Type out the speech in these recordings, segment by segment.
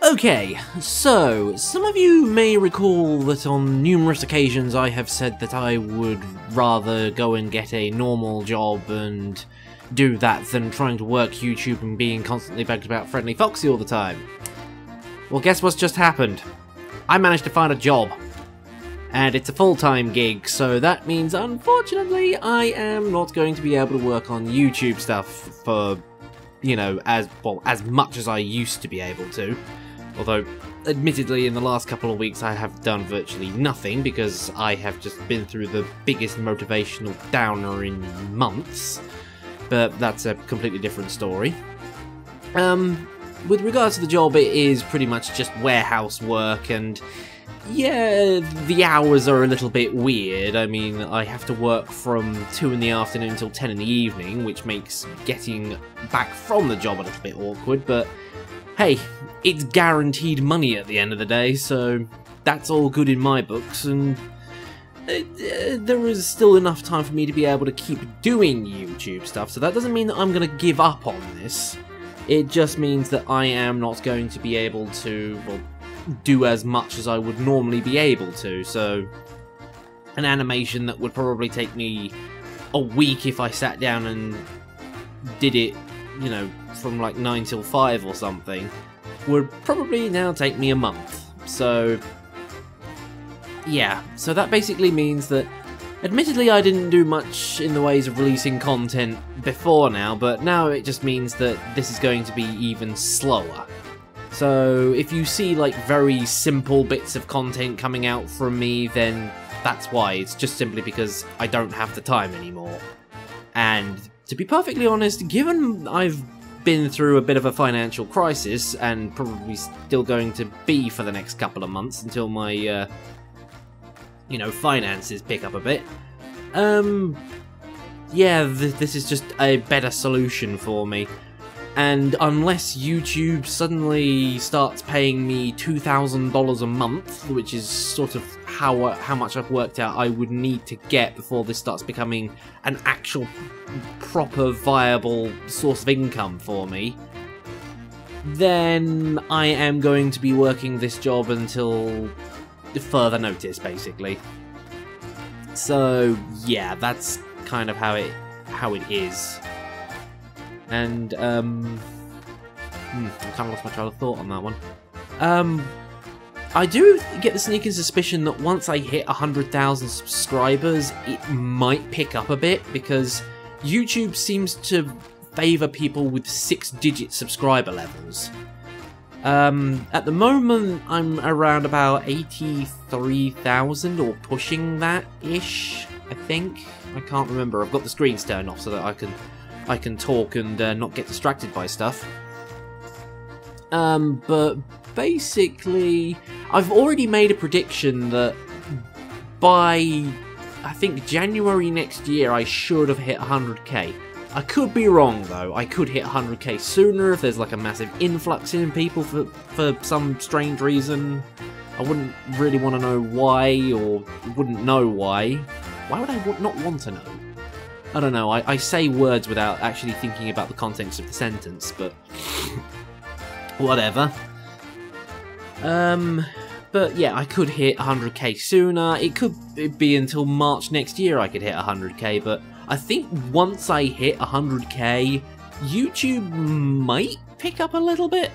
Okay, so some of you may recall that on numerous occasions I have said that I would rather go and get a normal job and do that than trying to work YouTube and being constantly bugged about Friendly Foxy all the time. Well, guess what's just happened? I managed to find a job. And it's a full-time gig, so that means, unfortunately, I am not going to be able to work on YouTube stuff for, you know, as much as I used to be able to. Although, admittedly, in the last couple of weeks I have done virtually nothing, because I have just been through the biggest motivational downer in months. But that's a completely different story. With regards to the job, it is pretty much just warehouse work, and yeah, the hours are a little bit weird. I mean, I have to work from 2 in the afternoon till 10 in the evening, which makes getting back from the job a little bit awkward, but hey, it's guaranteed money at the end of the day, so that's all good in my books, and there is still enough time for me to be able to keep doing YouTube stuff, so that doesn't mean that I'm going to give up on this. It just means that I am not going to be able to, well, do as much as I would normally be able to, so an animation that would probably take me a week if I sat down and did it, you know, from like 9 till 5 or something, would probably now take me a month. So yeah, so that basically means that, admittedly, I didn't do much in the ways of releasing content before now, but now it just means that this is going to be even slower. So if you see like very simple bits of content coming out from me, then that's why. It's just simply because I don't have the time anymore. And to be perfectly honest, given I've been through a bit of a financial crisis, and probably still going to be for the next couple of months until my, you know, finances pick up a bit, yeah, this is just a better solution for me. And unless YouTube suddenly starts paying me $2,000 a month, which is sort of how much I've worked out I would need to get before this starts becoming an actual proper viable source of income for me, then I am going to be working this job until further notice, basically. So yeah, that's kind of how it is. And I kind of lost my train of thought on that one. I do get the sneaking suspicion that once I hit 100,000 subscribers, it might pick up a bit, because YouTube seems to favour people with 6-digit subscriber levels. At the moment, I'm around about 83,000 or pushing that-ish, I think. I can't remember. I've got the screens turned off so that I can talk and not get distracted by stuff. But basically, I've already made a prediction that by, I think, January next year, I should have hit 100k. I could be wrong, though. I could hit 100k sooner if there's like a massive influx in people for some strange reason. I wouldn't really want to know why, or wouldn't know why. Why would I not want to know? I don't know, I say words without actually thinking about the context of the sentence, but whatever. But yeah, I could hit 100k sooner. It could be until March next year I could hit 100k, but I think once I hit 100k, YouTube might pick up a little bit.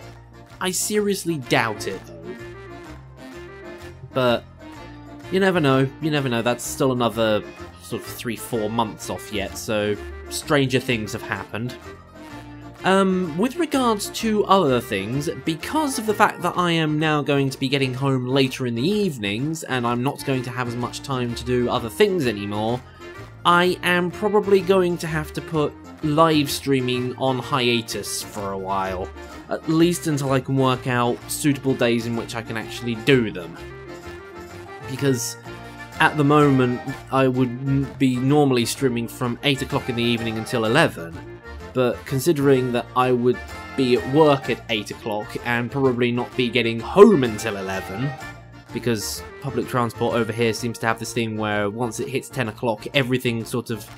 I seriously doubt it, though. But you never know, that's still another sort of 3-4 months off yet, so stranger things have happened. With regards to other things, because of the fact that I am now going to be getting home later in the evenings, and I'm not going to have as much time to do other things anymore, I am probably going to have to put live streaming on hiatus for a while, at least until I can work out suitable days in which I can actually do them. Because at the moment, I would be normally streaming from 8 o'clock in the evening until 11, but considering that I would be at work at 8 o'clock and probably not be getting home until 11, because public transport over here seems to have this thing where once it hits 10 o'clock, everything sort of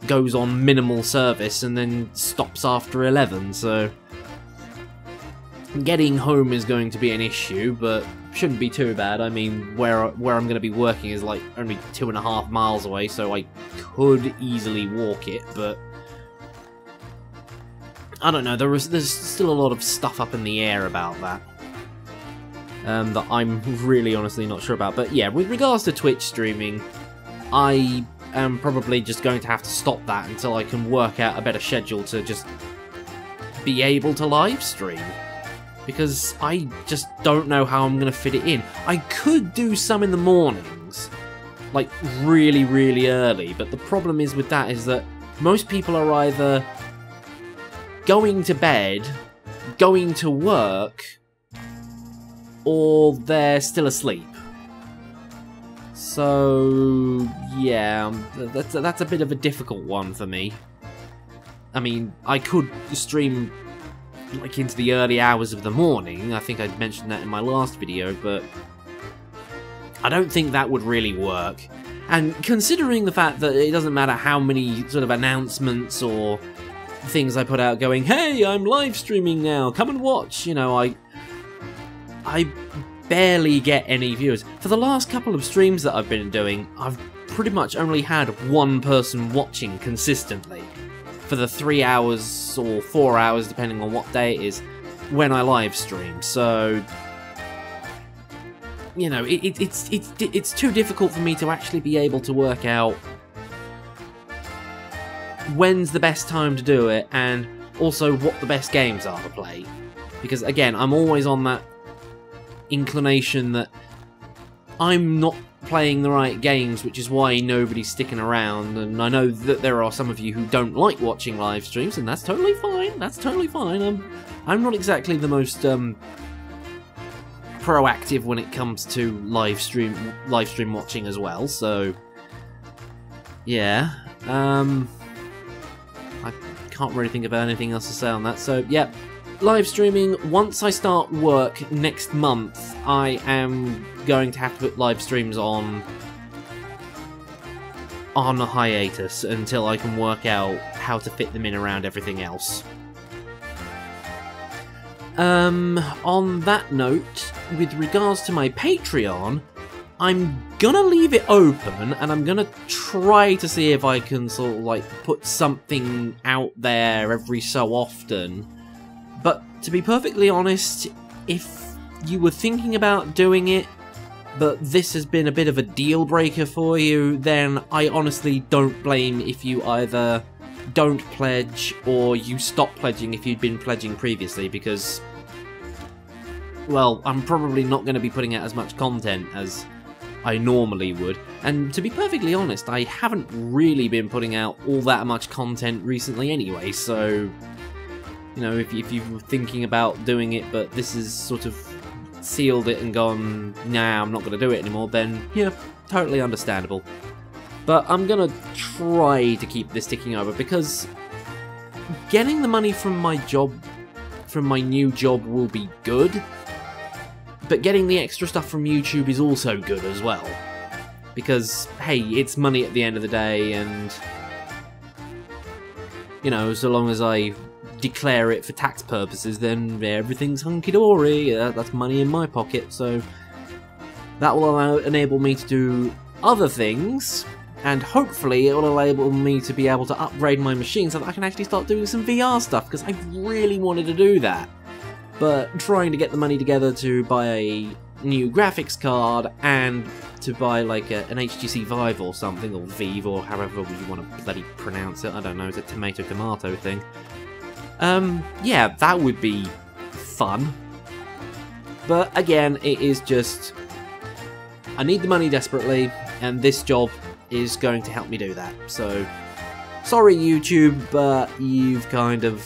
goes on minimal service and then stops after 11, so Getting home is going to be an issue, but shouldn't be too bad. I mean, where I'm going to be working is like only 2.5 miles away, so I could easily walk it, but I don't know, there's still a lot of stuff up in the air about that. That I'm really honestly not sure about. But yeah, with regards to Twitch streaming, I am probably just going to have to stop that until I can work out a better schedule to just be able to live stream. Because I just don't know how I'm going to fit it in. I could do some in the mornings, like really, really early, but the problem is with that is that most people are either going to bed, going to work, or they're still asleep. So yeah, that's a bit of a difficult one for me. I mean, I could stream like into the early hours of the morning. I think I mentioned that in my last video, but I don't think that would really work. And considering the fact that it doesn't matter how many sort of announcements or things I put out going, hey, I'm live streaming now, come and watch, you know, I barely get any viewers. For the last couple of streams that I've been doing, I've pretty much only had one person watching consistently for the 3 hours or 4 hours, depending on what day it is, when I live stream. So, you know, it's too difficult for me to actually be able to work out when's the best time to do it, and also what the best games are to play. Because again, I'm always on that inclination that I'm not playing the right games, which is why nobody's sticking around. And I know that there are some of you who don't like watching live streams, and that's totally fine. That's totally fine. I'm not exactly the most proactive when it comes to live stream watching as well. So yeah, I can't really think of anything else to say on that. So yeah, live streaming, once I start work next month, I am going to have to put live streams on a hiatus until I can work out how to fit them in around everything else. On that note, with regards to my Patreon, I'm gonna leave it open, and I'm gonna try to see if I can sort of like put something out there every so often. But to be perfectly honest, if you were thinking about doing it, but this has been a bit of a deal breaker for you, then I honestly don't blame if you either don't pledge or you stop pledging if you'd been pledging previously, because, well, I'm probably not going to be putting out as much content as I normally would. And to be perfectly honest, I haven't really been putting out all that much content recently anyway, so, you know, if you were thinking about doing it, but this is sort of sealed it and gone, nah, I'm not going to do it anymore, then, yeah, totally understandable. But I'm going to try to keep this ticking over, because getting the money from my job, from my new job, will be good, but getting the extra stuff from YouTube is also good as well. Because, hey, it's money at the end of the day, and, you know, so long as I declare it for tax purposes, then everything's hunky-dory. That's money in my pocket, so that will enable me to do other things, and hopefully it will enable me to be able to upgrade my machine so that I can actually start doing some VR stuff, because I really wanted to do that. But trying to get the money together to buy a new graphics card and to buy like an HTC Vive or something, or Vive, or however you want to bloody pronounce it, I don't know, it's a tomato thing. Yeah, that would be fun. But again, it is just, I need the money desperately, and this job is going to help me do that. So, sorry YouTube, but you've kind of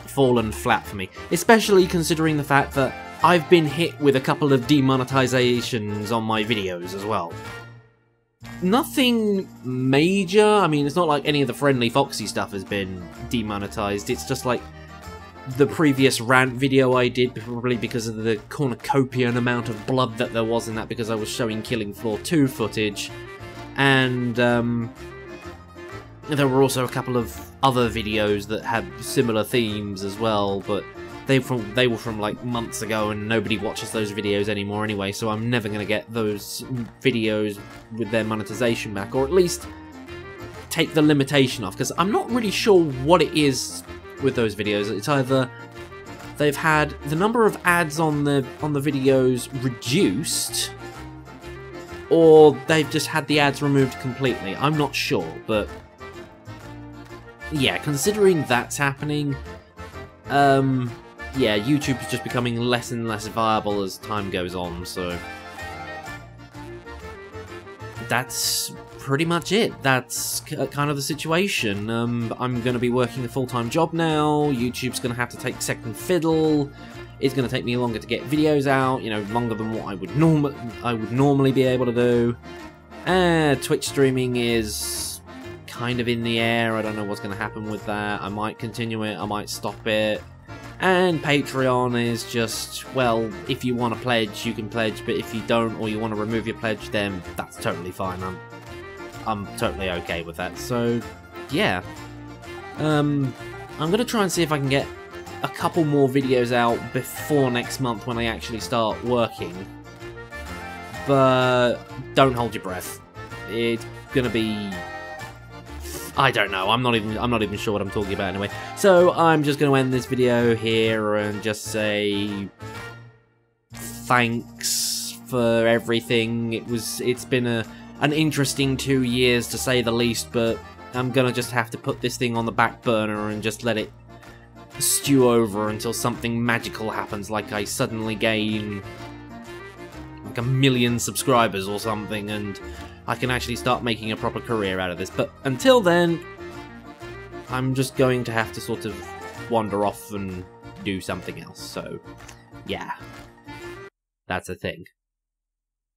fallen flat for me. Especially considering the fact that I've been hit with a couple of demonetizations on my videos as well. Nothing major. I mean, it's not like any of the Friendly Foxy stuff has been demonetized. It's just like the previous rant video I did, probably because of the cornucopian amount of blood that there was in that, because I was showing Killing Floor 2 footage. And there were also a couple of other videos that had similar themes as well, but they were from like months ago, and nobody watches those videos anymore anyway, so I'm never going to get those videos with their monetization back, or at least take the limitation off, because I'm not really sure what it is with those videos. It's either they've had the number of ads on the videos reduced, or they've just had the ads removed completely. I'm not sure, but yeah, considering that's happening, yeah, YouTube is just becoming less and less viable as time goes on, so that's pretty much it. That's kind of the situation. I'm going to be working a full-time job now. YouTube's going to have to take second fiddle. It's going to take me longer to get videos out, you know, longer than what I would normally be able to do. Twitch streaming is kind of in the air. I don't know what's going to happen with that. I might continue it, I might stop it. And Patreon is just, well, if you want to pledge, you can pledge, but if you don't, or you want to remove your pledge, then that's totally fine. I'm totally okay with that. So, yeah. I'm going to try and see if I can get a couple more videos out before next month when I actually start working. But don't hold your breath. It's going to be... I don't know. I'm not even sure what I'm talking about anyway. So I'm just going to end this video here and just say thanks for everything. It's been an interesting 2 years to say the least, but I'm gonna just have to put this thing on the back burner and just let it stew over until something magical happens, like I suddenly gain like 1 million subscribers or something, and I can actually start making a proper career out of this. But until then, I'm just going to have to sort of wander off and do something else. So, yeah. That's a thing.